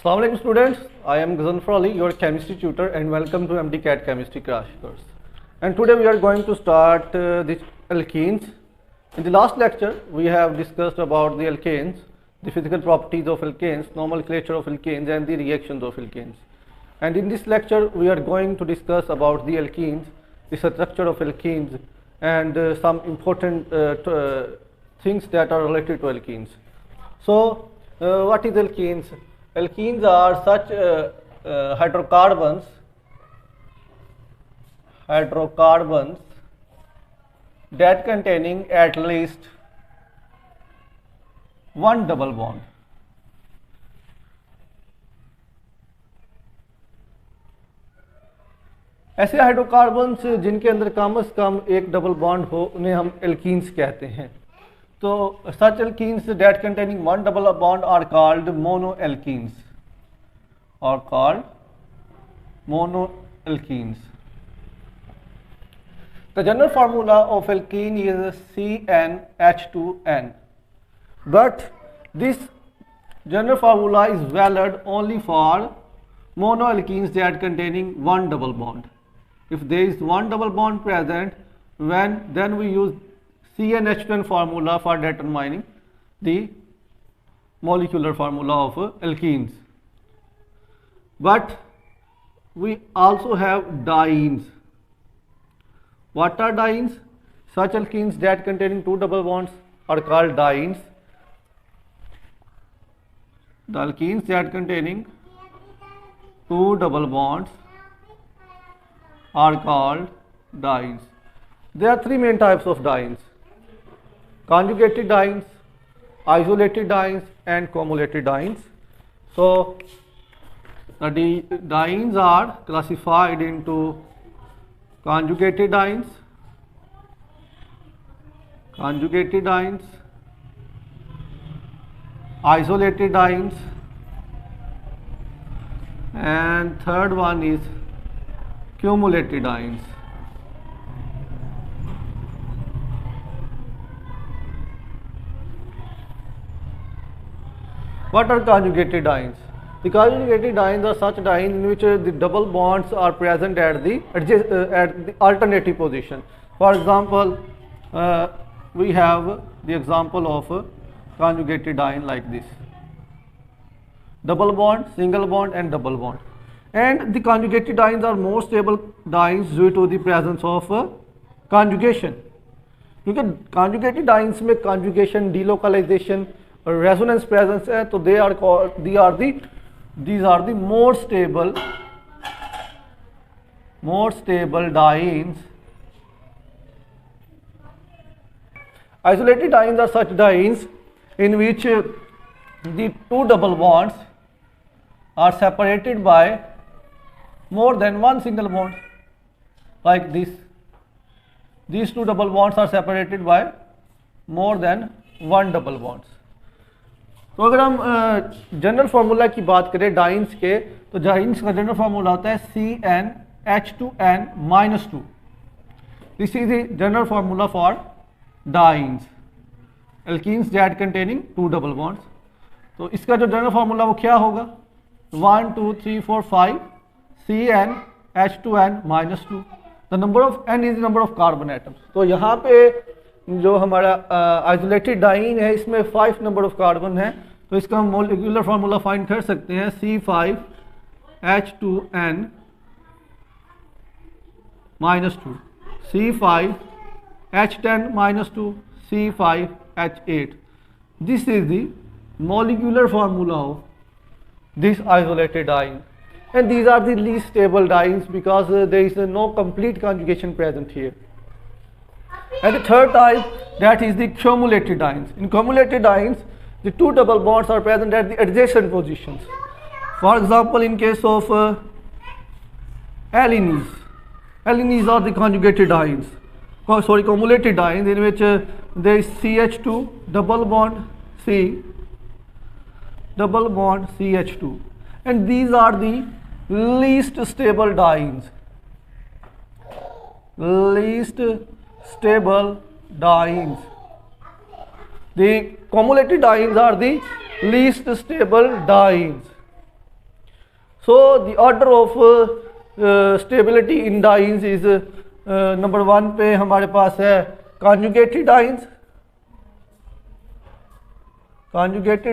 Assalamu alaikum students, I am Gazanfar Ali, your chemistry tutor, and welcome to MD-CAT chemistry crash course. And today we are going to start the alkenes. In the last lecture we have discussed about the alkanes, the physical properties of alkanes, nomenclature of alkanes and the reactions of alkanes. And in this lecture we are going to discuss about the alkenes, the structure of alkenes and some important things that are related to alkenes. So what is alkenes? Alkenes are such hydrocarbons that containing at least one double bond. ऐसे hydrocarbons जिनके अंदर कम से कम एक double bond हो उन्हें हम alkenes कहते हैं. तो such alkenes that containing one double bond are called monoalkenes. The general formula of alkene is CnH2n, but this general formula is valid only for monoalkenes that containing one double bond. If there is one double bond present, then we use CnH2n formula for determining the molecular formula of alkenes. But we also have dienes. What are dienes? Such alkenes that containing two double bonds are called dienes. The alkenes that containing two double bonds are called dienes. There are three main types of dienes: conjugated dienes, isolated dienes and cumulated dienes. So the dienes are classified into conjugated dienes, isolated dienes, and third one is cumulated dienes. What are conjugated dienes? The conjugated dienes are such dienes in which the double bonds are present at the alternative position. For example, we have the example of a conjugated diene like this: double bond, single bond and double bond. And the conjugated dienes are more stable dienes due to the presence of conjugation. क्योंकि conjugated dienes में conjugation, delocalization, resonance presence है, तो these are the more stable dienes. Isolated dienes are such dienes in which the two double bonds are separated by more than one single bond, like this. These two double bonds are separated by more than one double bonds. तो अगर हम general formula की बात करें dance के, तो dance का general formula होता है CnH2n-2. This is the general formula for dance, alkenes that containing two double bonds. तो इसका जो जनरल फार्मूला वो क्या होगा? 1 2 3 4 5 CnH2n-2. The number of n is the number of carbon atoms. तो यहाँ पे जो हमारा आइसोलेटेड डाइन है इसमें 5 नंबर ऑफ कार्बन है, तो इसका हम मोलिकुलर फार्मूला फाइंड कर सकते हैं C5H2n-2, C5H10-2, C5H8. This is the molecular formula of this isolated diene, and these are the least stable dienes because there is no complete conjugation present here. And the third type, that is the cumulated dienes. In cumulated dienes, the two double bonds are present at the adjacent positions. For example, in case of alkenes are the conjugated dienes. Cumulated dienes in which there is CH2 double bond C double bond CH2, and these are the least stable dienes. The cumulated dienes are the least stable dienes. So the order of stability in dienes is number 1 पे हमारे पास है conjugated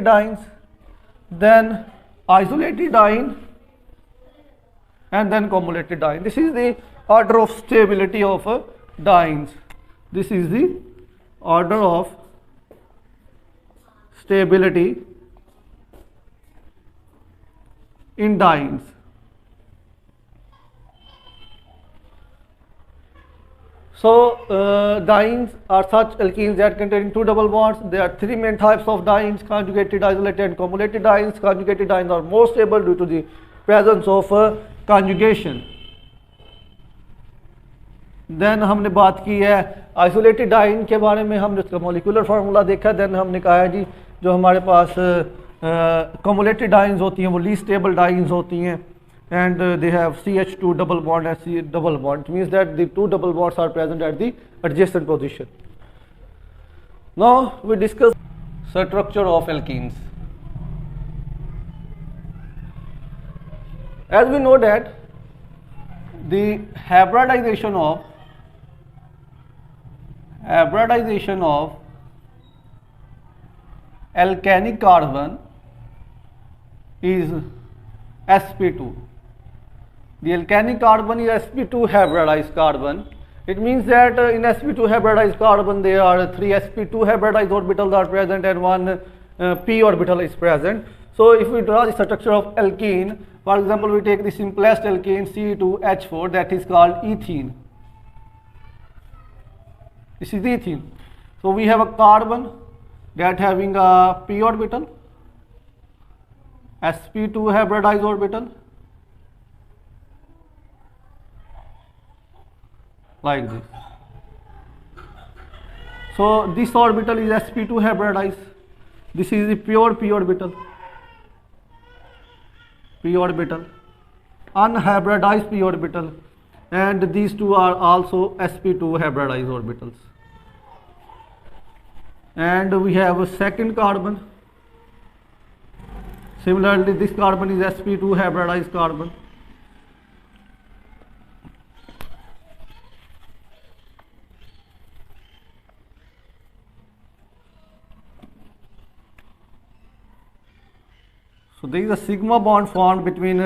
dienes, then isolated diene, and then cumulated diene. This is the order of stability of dienes. This is the order of stability in dienes. So dienes are such alkenes that contain 2 double bonds. There are 3 main types of dienes: conjugated, isolated, and cumulated dienes. Conjugated dienes are more stable due to the presence of conjugation. Then हमने बात की है isolated dine के बारे में, हमने उसका molecular formula देखा. देन हमने कहा है जी जो हमारे पास कम्युलेटेड डाइन्स होती हैं वो लीस्ट स्टेबल डाइन्स होती हैं, and they have CH2 double bond and C double bond. It means that the 2 double bonds are present at the adjacent position. Now we discuss structure of alkenes. As we know that the hybridization of alkanic carbon is sp2. The alkanic carbon is sp2 hybridized carbon. It means that in sp2 hybridized carbon there are 3 sp2 hybridized orbitals are present and 1 p orbital is present. So if we draw the structure of alkene, for example, we take the simplest alkane C2H4, that is called ethene. This is ethene. So we have a carbon that having a p orbital, sp2 hybridized orbital, like this. So this orbital is sp2 hybridized. This is the pure p orbital, unhybridized p orbital, and these two are also sp2 hybridized orbitals. And we have a second carbon. Similarly, this carbon is sp2 hybridized carbon. So there is a sigma bond formed between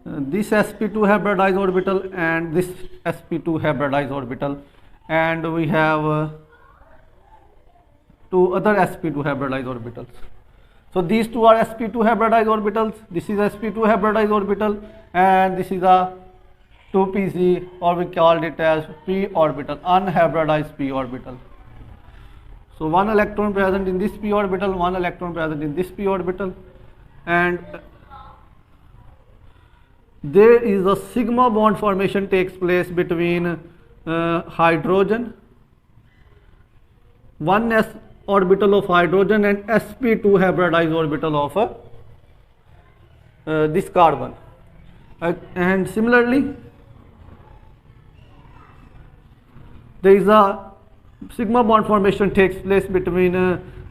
this sp2 hybridized orbital and this sp2 hybridized orbital, and we have 2 other sp2 hybridized orbitals. So these two are sp2 hybridized orbitals. This is sp2 hybridized orbital, and this is a 2pz, or we called it as p orbital, unhybridized p orbital. So 1 electron present in this p orbital, 1 electron present in this p orbital, and there is a sigma bond formation takes place between hydrogen, 1s orbital of hydrogen, and sp2 hybridized orbital of this carbon. And similarly, there is a sigma bond formation takes place between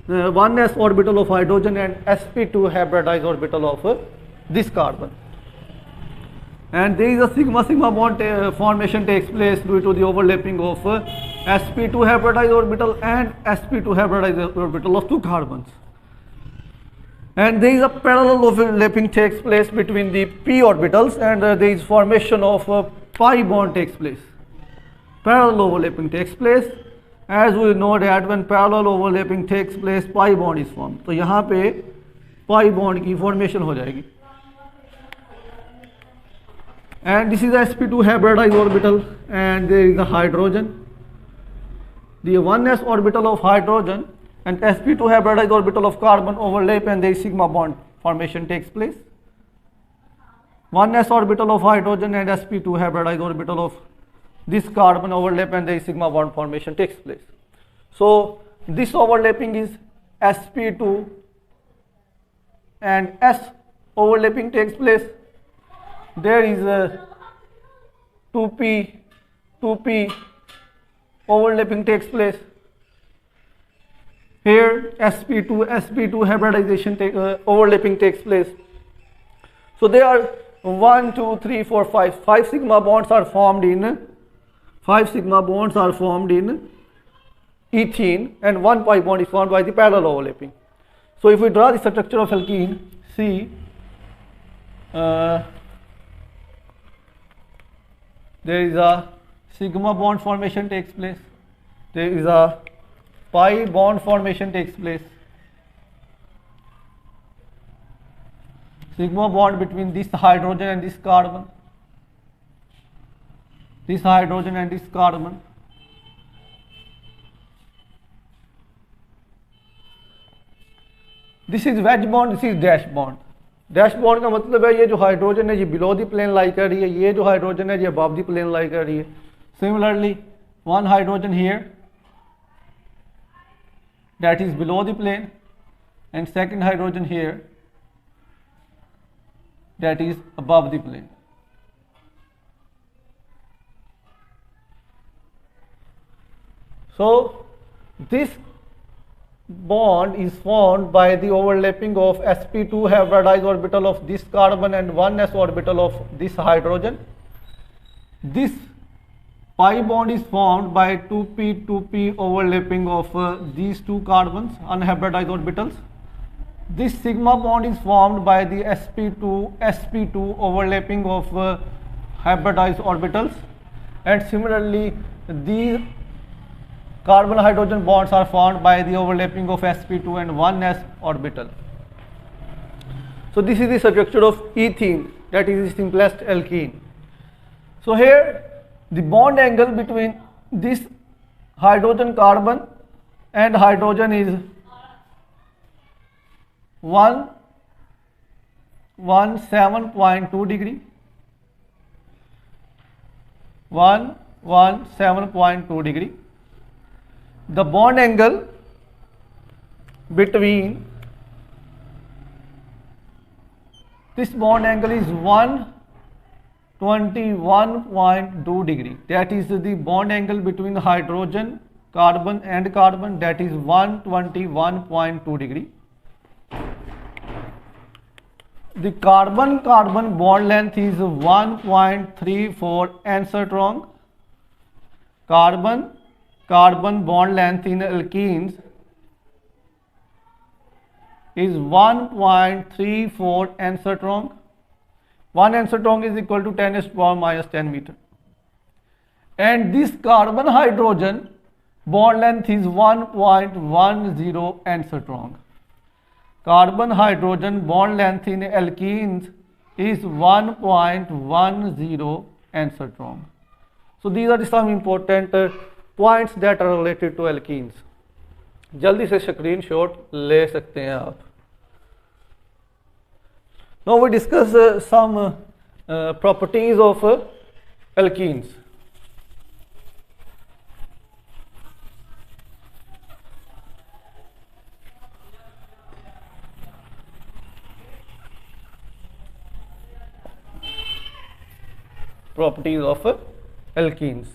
1s orbital of hydrogen and sp2 hybridized orbital of this carbon. And there is a sigma bond formation takes place due to the overlapping of sp2 hybridized orbital and sp2 hybridized orbital of 2 carbons. And there is a parallel overlapping takes place between the p orbitals, and there is formation of pi bond takes place. Parallel overlapping takes place. As we know that when parallel overlapping takes place, pi bond is formed. तो यहाँ पे pi bond की formation हो जाएगी. And this is the sp2 hybridized orbital, and there is a hydrogen. The 1s orbital of hydrogen and sp2 hybridized orbital of carbon overlap, and there is sigma bond formation takes place. 1s orbital of hydrogen and sp2 hybridized orbital of this carbon overlap, and there is sigma bond formation takes place. So this overlapping is sp2 and s overlapping takes place. There is a 2p overlapping takes place. Here sp2 hybridization overlapping takes place. So there are 1 2 3 4 5 sigma bonds are formed in ethene, and 1 pi bond is formed by the parallel overlapping. So if we draw the structure of alkene, see there is a sigma bond formation takes place, there is a pi bond formation takes place, sigma bond between this hydrogen and this carbon, this hydrogen and this carbon. This is wedge bond, this is dash bond. Dash bond का मतलब है ये जो hydrogen है ये below the plane लाई कर रही है, ये जो हाइड्रोजन है ये अबव द प्लेन लाई कर रही है. Similarly one hydrogen here that is below the plane, and second hydrogen here that is above the plane. So this bond is formed by the overlapping of sp2 hybridized orbital of this carbon and 1s orbital of this hydrogen. This pi bond is formed by 2p overlapping of these two carbons unhybridized orbitals. This sigma bond is formed by the sp2 overlapping of hybridized orbitals, and similarly these carbon hydrogen bonds are formed by the overlapping of sp2 and 1s orbital. So this is the structure of ethene, that is the simplest alkene. So here the bond angle between this hydrogen carbon and hydrogen is 117.2 degree, 117.2 degree. The bond angle between this bond angle is 121.2 degree. That is the bond angle between the hydrogen, carbon and carbon, that is 121.2 degree. The carbon-carbon bond length is 1.34 angstrom. Carbon bond length in alkenes is 1.34 angstrom. 1 angstrom is equal to 10 to the power minus 10 meter. And this carbon hydrogen bond length is 1.10 angstrom. Carbon hydrogen bond length in alkenes is 1.10 angstrom. So these are some important points that are related to alkenes. जल्दी से screenshot ले सकते हैं आप. Now we discuss some properties of alkenes. Properties of alkenes.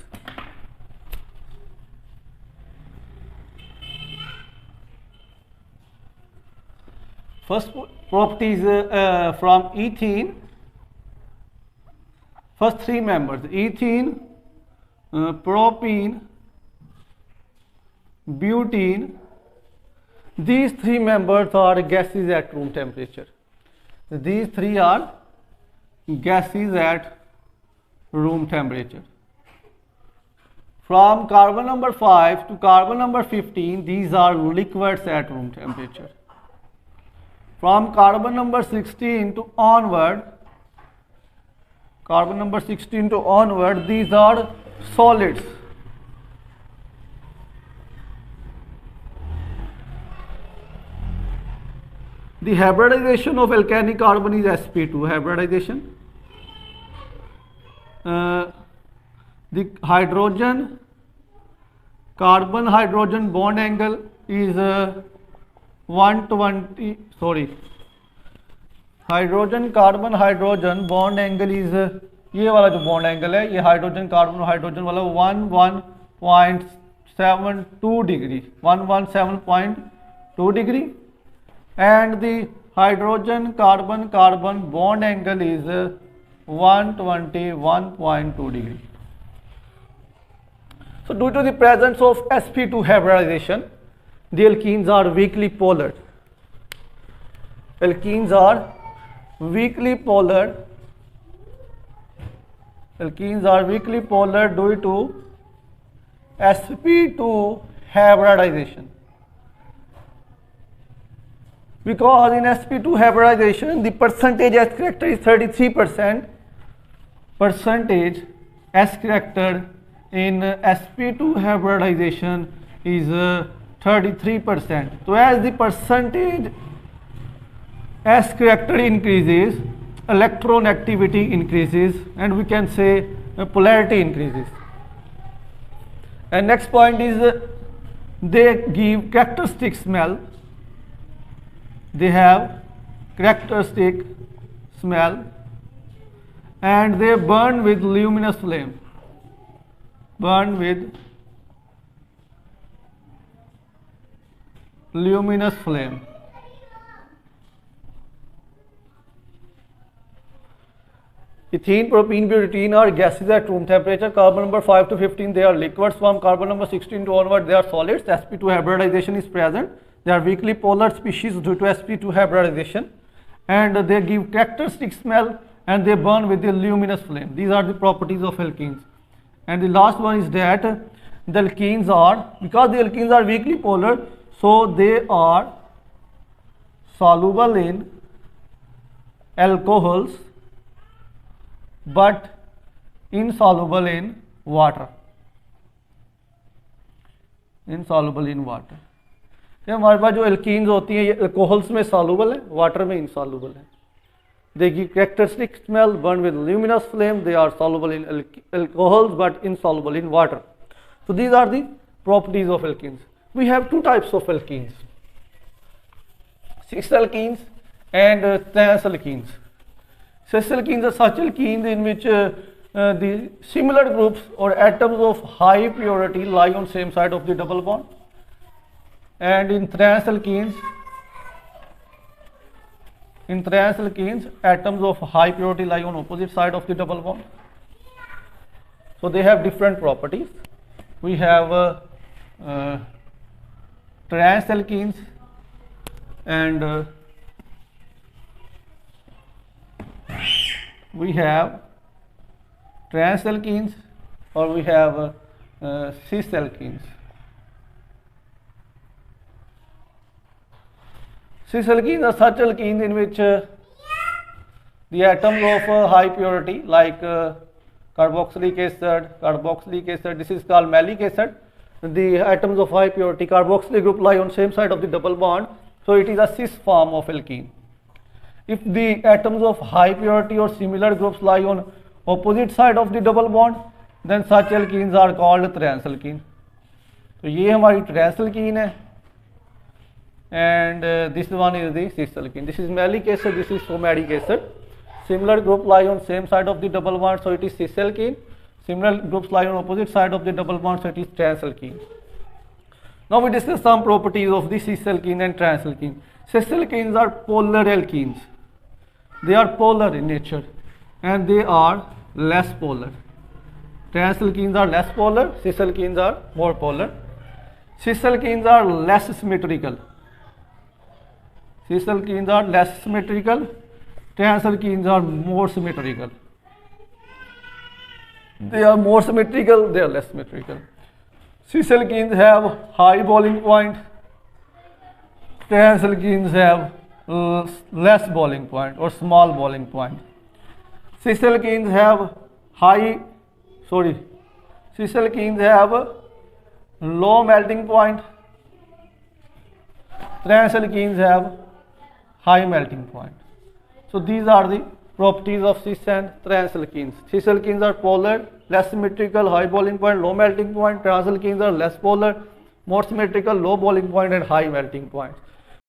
First properties from ethene. First three members: ethene, propene, butene. These three members are gases at room temperature. These three are gases at room temperature. From carbon number 5 to carbon number 15, these are liquids at room temperature. From carbon number 16 to onward, these are solids. The hybridization of alkanic carbon is sp2 hybridization. The carbon hydrogen bond angle is 120. Hydrogen carbon hydrogen bond angle is, ये वाला जो bond angle है ये hydrogen carbon hydrogen वाला 11.72 degree, 117.2 degree, and the hydrogen carbon carbon bond angle is 121.2 degree. So due to the presence of sp2 hybridization, the alkenes are weakly polared. Alkenes are weakly polared. Alkenes are weakly polared due to sp2 hybridization. Because in sp2 hybridization, the percentage S character is 33%. Percentage S character in sp2 hybridization is 33%. So as the percentage S character increases, electron activity increases, and we can say polarity increases. And next point is they give characteristic smell. They have characteristic smell, and they burn with luminous flame. Burn with luminous flame. Ethene, propene, butadiene are gases at room temperature. Carbon number 5 to 15, they are liquids. From carbon number 16 to onward, they are solids. sp2 hybridization is present. They are weakly polar species due to sp2 hybridization, and they give characteristic smell, and they burn with the luminous flame. These are the properties of alkenes. And the last one is that the alkenes are, because the alkenes are weakly polar, so they are soluble in alcohols but insoluble in water. Insoluble in water. ये हमारे पास जो alkenes होती हैं ये alcohols में soluble है, water में insoluble है. They give characteristic smell, burn with luminous flame. They are soluble in alcohols but insoluble in water. So these are the properties of alkenes. We have two types of alkenes: cis alkenes and trans alkenes. Cis alkenes are such alkenes in which the similar groups or atoms of high purity lie on same side of the double bond. And in trans alkenes, atoms of high purity lie on opposite side of the double bond. So they have different properties. We have trans alkenes and we have trans alkenes, or we have cis alkenes. Cis alkenes are such alkenes in which the atoms of high purity like carboxylic acid, this is called malic acid. The atoms of high purity carboxylic group lie on same side of the double bond, so it is a cis form of alkene. If the atoms of high purity or similar groups lie on opposite side of the double bond, then such alkenes are called trans alkene. तो ये हमारी trans alkene है, and this one is the cis alkene. This is malic acid, this is formic acid. Similar group lie on same side of the double bond, so it is cis alkene. Similar groups lie on opposite side of the double bond, so it is trans alkene. Now we discuss some properties of the cis alkene and trans alkene. Cis alkenes are polar alkenes. They are polar in nature and they are less polar. Trans alkenes are less polar, cis alkenes are more polar. Cis alkenes are less symmetrical. Cis alkenes are less symmetrical, trans alkenes are more symmetrical. They are more symmetrical, they are less symmetrical. Cis alkenes have high boiling point, trans alkenes have less boiling point or small boiling point. Cis alkenes have low melting point, trans alkenes have high melting point. So these are the properties of cis and trans alkenes. Cis alkenes are polar, less symmetrical, high boiling point, low melting point. Trans alkenes are less polar, more symmetrical, low boiling point and high melting point.